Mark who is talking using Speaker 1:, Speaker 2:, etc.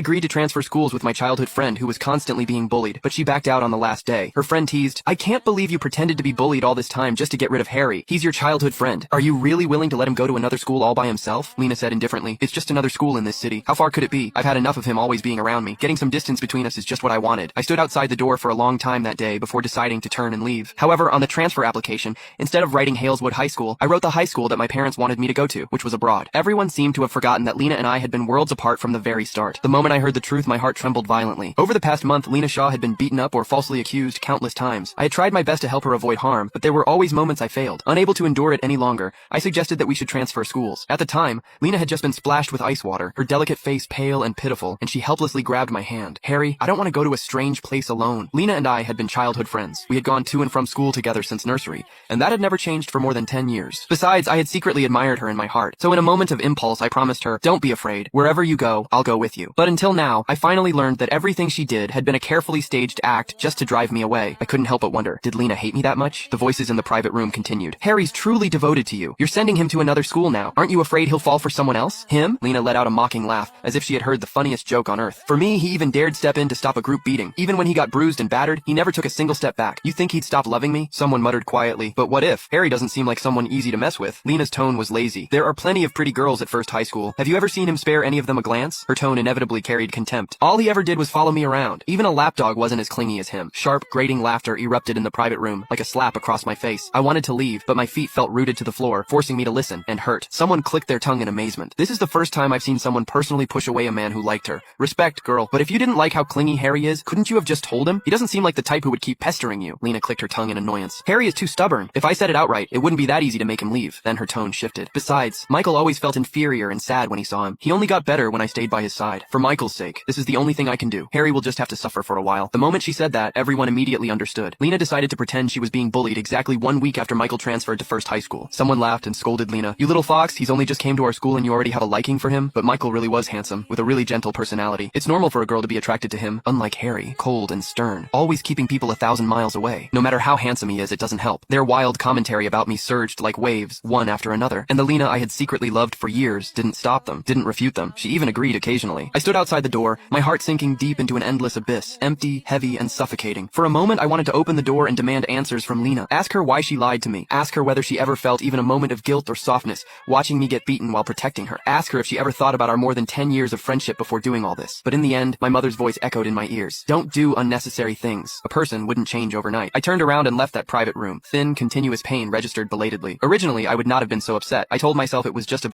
Speaker 1: agreed to transfer schools with my childhood friend who was constantly being bullied, but she backed out on the last day. Her friend teased, "I can't believe you pretended to be bullied all this time just to get rid of Harry. He's your childhood friend. Are you really willing to let him go to another school all by himself?" Lena said indifferently, "It's just another school in this city. How far could it be? I've had enough of him always being around me. Getting some distance between us is just what I wanted." I stood outside the door for a long time that day before deciding to turn and leave. However, on the transfer application, instead of writing Haleswood High School, I wrote the high school that my parents wanted me to go to, which was abroad. Everyone seemed to have forgotten that Lena and I had been worlds apart from the very start. The moment I heard the truth, my heart trembled violently. Over the past month, Lena Shaw had been beaten up or falsely accused countless times. I had tried my best to help her avoid harm, but there were always moments I failed. Unable to endure it any longer, I suggested that we should transfer schools. At the time, Lena had just been splashed with ice water, her delicate face pale and pitiful, and she helplessly grabbed my hand. "Harry, I don't want to go to a strange place alone." Lena and I had been childhood friends. We had gone to and from school together since nursery, and that had never changed for more than 10 years. Besides, I had secretly admired her in my heart. So in a moment of impulse, I promised her, "Don't be afraid. Wherever you go, I'll go with you." But until now, I finally learned that everything she did had been a carefully staged act just to drive me away. I couldn't help but wonder, did Lena hate me that much? The voices in the private room continued. "Harry's truly devoted to you. You're sending him to another school now. Aren't you afraid he'll fall for someone else?" "Him?" Lena let out a mocking laugh, as if she had heard the funniest joke on earth. "For me, he even dared step in to stop a group beating. Even when he got bruised and battered, he never took a single step back. You think he'd stop loving me?" Someone muttered quietly, "But what if? Harry doesn't seem like someone easy to mess with." Lena's tone was lazy. "There are plenty of pretty girls at First High School. Have you ever seen him spare any of them a glance?" Her tone inevitably carried contempt. "All he ever did was follow me around. Even a lapdog wasn't as clingy as him." Sharp, grating laughter erupted in the private room, like a slap across my face. I wanted to leave, but my feet felt rooted to the floor, forcing me to listen, and hurt. Someone clicked their tongue in amazement. "This is the first time I've seen someone personally push away a man who liked her. Respect, girl, but if you didn't like how clingy Harry is, couldn't you have just told him? He doesn't seem like the type who would keep pestering you." Lena clicked her tongue in annoyance. "Harry is too stubborn. If I said it outright, it wouldn't be that easy to make him leave." Then her tone shifted. "Besides, Michael always felt inferior and sad when he saw him. He only got better when I stayed by his side. For Michael's sake, this is the only thing I can do. Harry will just have to suffer for a while." The moment she said that, everyone immediately understood. Lena decided to pretend she was being bullied exactly 1 week after Michael transferred to First High School. Someone laughed and scolded Lena. "You little fox, he's only just came to our school and you already have a liking for him?" But Michael really was handsome, with a really gentle personality. It's normal for a girl to be attracted to him, unlike Harry, cold and stern, always keeping people 1,000 miles away. No matter how handsome he is, it doesn't help. Their wild commentary about me surged like waves, one after another, and the Lena I had secretly loved for years didn't stop them, didn't refute them. She even agreed occasionally. I stood outside the door, my heart sinking deep into an endless abyss, empty, heavy, and suffocating. For a moment, I wanted to open the door and demand answers from Lena. Ask her why she lied to me. Ask her whether she ever felt even a moment of guilt or softness, watching me get beaten while protecting her. Ask her if she ever thought about our more than 10 years of friendship before doing all this. But in the end, my mother's voice echoed in my ears. "Don't do unnecessary things. A person wouldn't change overnight." I turned around and left that private room. Thin, continuous pain registered belatedly. Originally, I would not have been so upset. I told myself it was just a